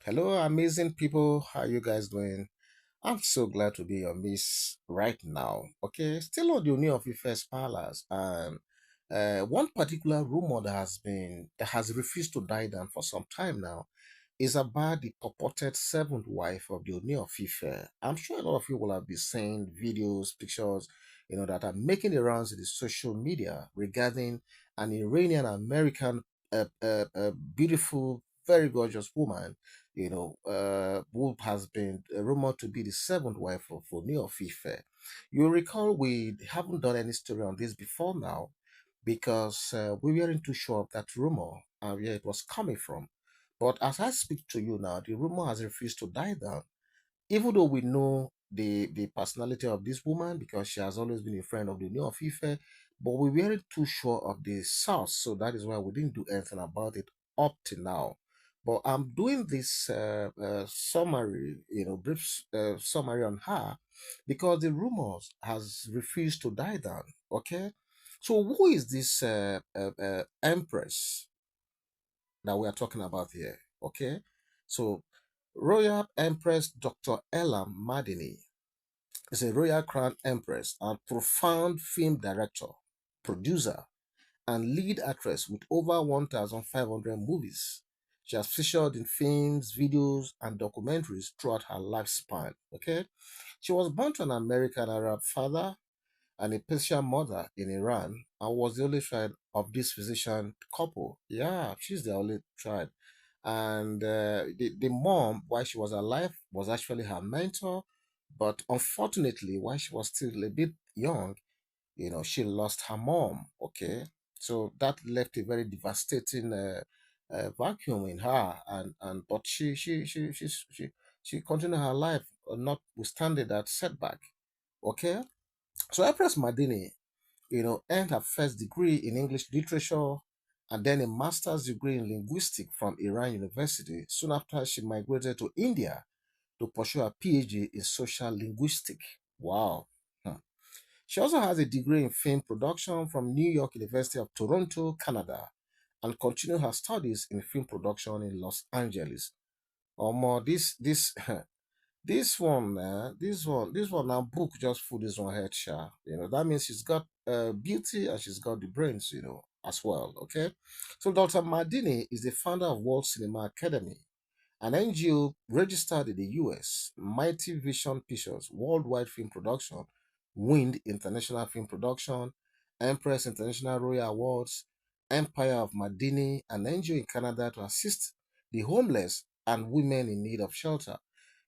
Hello, amazing people. How you guys doing? I'm so glad to be your miss right now. Okay, still on the Ooni Of Ife's palace, and one particular rumor that has refused to die down for some time now is about the purported seventh wife of the Ooni of Ife. I'm sure a lot of you will have been seeing videos, pictures, that are making the rounds in the social media regarding an Iranian American, beautiful, very gorgeous woman, who has been rumored to be the seventh wife of Ooni of Ife. You recall we haven't done any story on this before now because we weren't too sure of that rumor and where it was coming from. But as I speak to you now, the rumor has refused to die down. Even though we know the personality of this woman because she has always been a friend of the New of Ife, but we weren't too sure of the source, so that is why we didn't do anything about it up to now. But I'm doing this summary, brief summary on her because the rumors has refused to die down. Okay, so who is this empress that we are talking about here? Okay, so Royal Empress Dr. Elham Madini is a Royal Crown Empress and profound film director, producer, and lead actress with over 1,500 movies. She has featured in films, videos, and documentaries throughout her lifespan. Okay, she was born to an American Arab father and a Persian mother in Iran and was the only child of this physician couple. Yeah, she's the only child. And the mom, while she was alive, was actually her mentor. But unfortunately, while she was still a bit young, she lost her mom. Okay. So that left a very devastating vacuum in her. And but she continued her life, notwithstanding that setback. Okay. So Empress Madini, earned her first degree in English literature and then a master's degree in linguistics from Iran University. Soon after, she migrated to India to pursue a PhD in social linguistics. Wow. Hmm. She also has a degree in film production from New York University of Toronto, Canada, and continued her studies in film production in Los Angeles. Or more, this this one now book just full this one head sha. That means she's got beauty and she's got the brains, as well. Okay. So Dr. Madini is the founder of World Cinema Academy, an NGO registered in the US, Mighty Vision Pictures, Worldwide Film Production, Wind International Film Production, Empress International Royal Awards, Empire of Madini, an NGO in Canada to assist the homeless and women in need of shelter.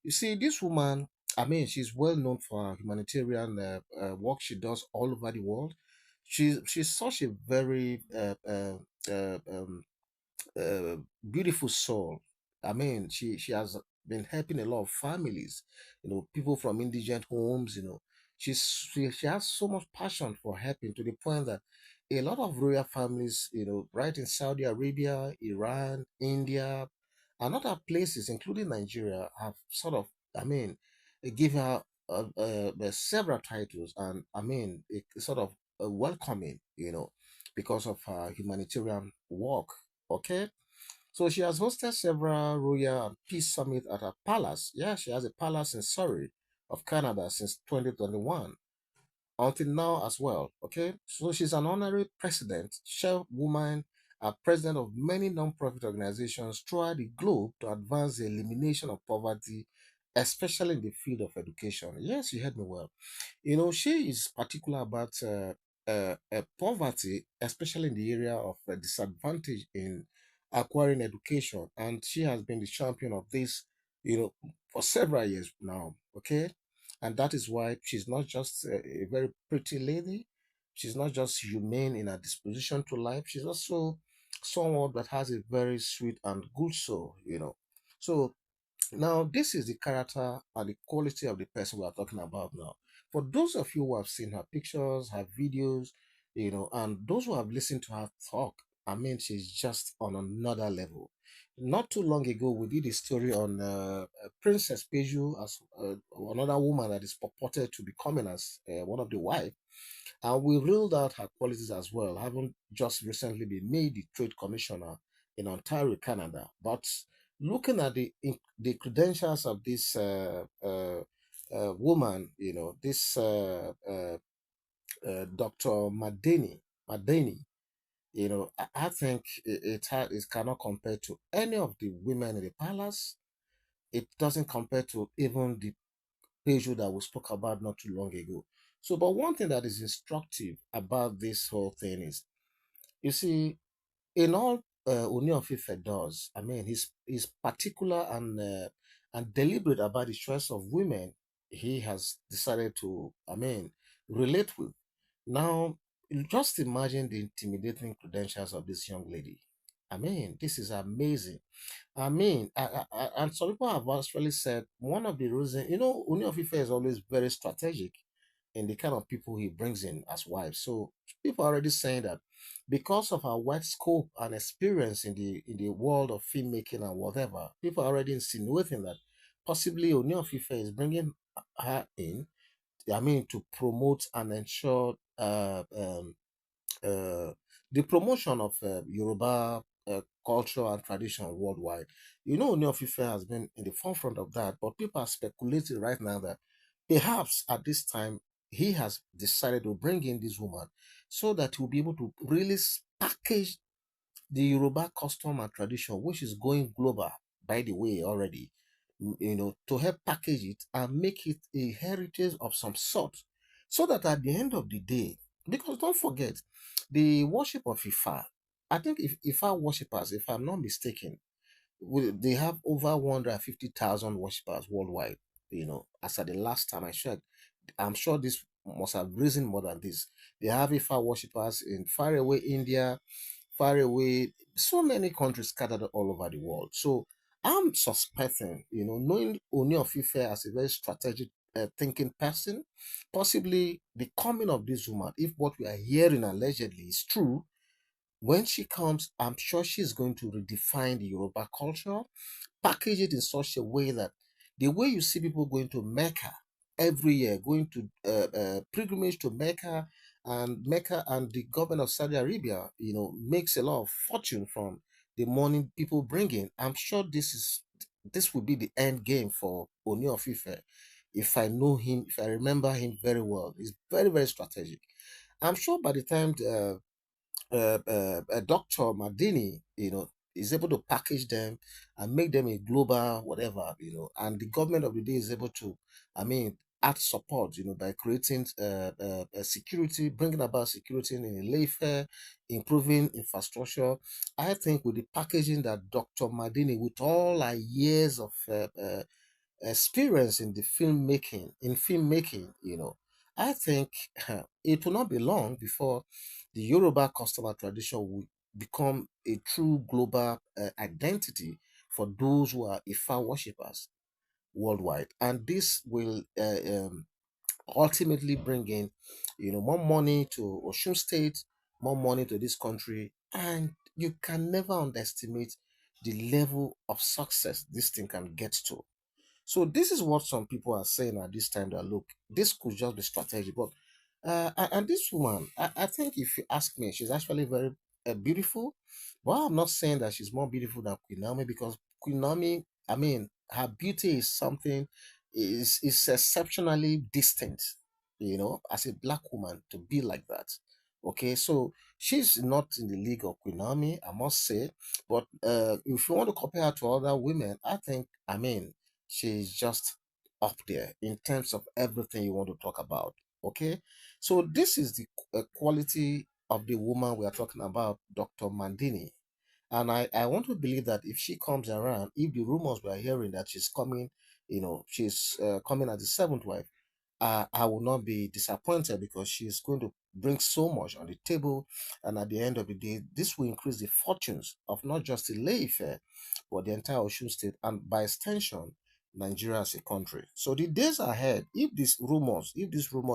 You see, this woman, I mean, she's well known for her humanitarian work she does all over the world. She's such a very uh, beautiful soul. I mean, she has been helping a lot of families, people from indigent homes. She has so much passion for helping to the point that a lot of royal families, right in Saudi Arabia, Iran, India, and other places, including Nigeria, have sort of, I mean, give her several titles, and I mean, sort of welcoming, because of her humanitarian work. Okay. So she has hosted several royal and peace summits at her palace. Yeah, she has a palace in Surrey of Canada since 2021 until now as well. Okay, so she's an honorary president, chairwoman, and president of many non-profit organizations throughout the globe to advance the elimination of poverty, especially in the field of education. Yes, you heard me well. She is particular about poverty, especially in the area of disadvantage in acquiring education, and she has been the champion of this, for several years now. Okay, and that is why she's not just a very pretty lady. She's not just humane in her disposition to life. She's also someone that has a very sweet and good soul. So now, this is the character and the quality of the person we are talking about now. For those of you who have seen her pictures, her videos, and those who have listened to her talk, I mean, she's just on another level. Not too long ago, we did a story on Princess Peju as another woman that is purported to be coming as one of the wife. And we ruled out her qualities as well, having just recently been made the trade commissioner in Ontario, Canada. But looking at the credentials of this woman, this Dr. Madani, I think it cannot compare to any of the women in the palace. It doesn't compare to even the Peugeot that we spoke about not too long ago. So, but one thing that is instructive about this whole thing is, you see, in all Ooni of Ife does, I mean, he's particular and deliberate about the choice of women he has decided to, I mean, relate with. Now, just imagine the intimidating credentials of this young lady. I mean, this is amazing. I mean, and some people have actually said one of the reasons, Ooni of Ife is always very strategic in the kind of people he brings in as wives. So people are already saying that because of her wide scope and experience in the world of filmmaking and whatever, people are already insinuating that possibly Ooni of Ife is bringing her in. I mean, to promote and ensure uh, the promotion of Yoruba culture and tradition worldwide. Ooni of Ife has been in the forefront of that, but people are speculating right now that perhaps at this time he has decided to bring in this woman so that he'll be able to really package the Yoruba custom and tradition, which is going global, by the way, already, to help package it and make it a heritage of some sort, so that at the end of the day, because don't forget, the worship of Ifa, I think if Ifa worshippers, if I'm not mistaken, they have over 150,000 worshippers worldwide, as at the last time I checked. I'm sure this must have risen more than this. They have Ifa worshippers in faraway India, far away, so many countries scattered all over the world. So I'm suspecting, knowing Ooni of Ife as a very strategic thinking person, possibly the coming of this woman, if what we are hearing allegedly is true, when she comes, I'm sure she's going to redefine the Yoruba culture, package it in such a way that the way you see people going to Mecca every year, going to pilgrimage to Mecca and the government of Saudi Arabia, makes a lot of fortune from the money people bring in. I'm sure this will be the end game for Ooni of Ife. If I know him, if I remember him very well, he's very, very strategic. I'm sure by the time Dr. Madini, is able to package them and make them a global whatever, and the government of the day is able to, I mean, add support, by creating security, bringing about security in Ilefe, improving infrastructure. I think with the packaging that Dr. Madini, with all her years of experience in filmmaking, I think it will not be long before the Yoruba customer tradition will become a true global identity for those who are Ifa worshippers worldwide. And this will ultimately bring in, more money to Osun State, more money to this country, and you can never underestimate the level of success this thing can get to. So this is what some people are saying at this time, that look, this could just be strategy. But and this woman, I think if you ask me, she's actually very beautiful. But I'm not saying that she's more beautiful than Queen Naomi, because Queen Naomi, I mean, her beauty is something is exceptionally distant. As a black woman to be like that. Okay, so she's not in the league of Queen Naomi, I must say. But if you want to compare her to other women, I think, I mean, she's just up there in terms of everything you want to talk about. Okay, so this is the quality of the woman we are talking about, Dr. Mandini. And I want to believe that if she comes around, if the rumors we are hearing that she's coming, she's coming as the seventh wife, I will not be disappointed, because she's going to bring so much on the table. And at the end of the day, this will increase the fortunes of not just the Ife, but the entire Osun State, and by extension, Nigeria as a country. So the days ahead, if this rumor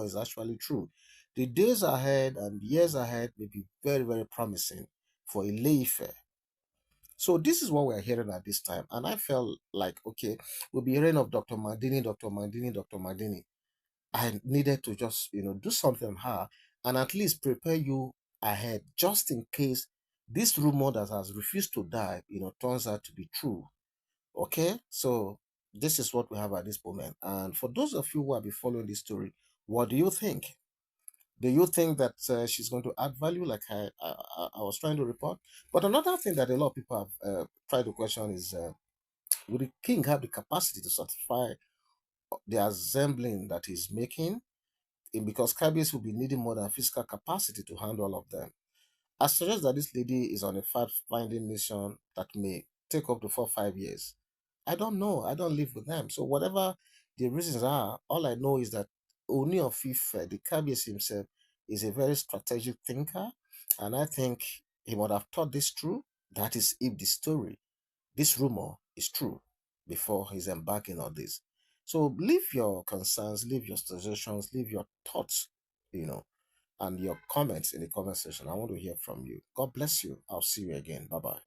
is actually true, the days ahead and years ahead may be very, very promising for Ife. So this is what we're hearing at this time. And I felt like, okay, we'll be hearing of Dr. Madini, Dr. Madini, Dr. Madini. I needed to just, do something on her and at least prepare you ahead, just in case this rumor that has refused to die, turns out to be true. Okay, so this is what we have at this moment. And for those of you who have been following this story, what do you think? Do you think that she's going to add value, like I was trying to report? But another thing that a lot of people have tried to question is, will the king have the capacity to satisfy the assembling that he's making? Because Kabiyesi will be needing more than physical capacity to handle all of them. I suggest that this lady is on a fact-finding mission that may take up to 4 5 years. I don't know. I don't live with them. So whatever the reasons are, all I know is that Ooni of Ife, the Kabiyesi himself, is a very strategic thinker, and I think he would have thought this through. That is, if the story, this rumor, is true, before he's embarking on this. So leave your concerns, leave your suggestions, leave your thoughts, you know, and your comments in the comment section. I want to hear from you. God bless you. I'll see you again. Bye bye.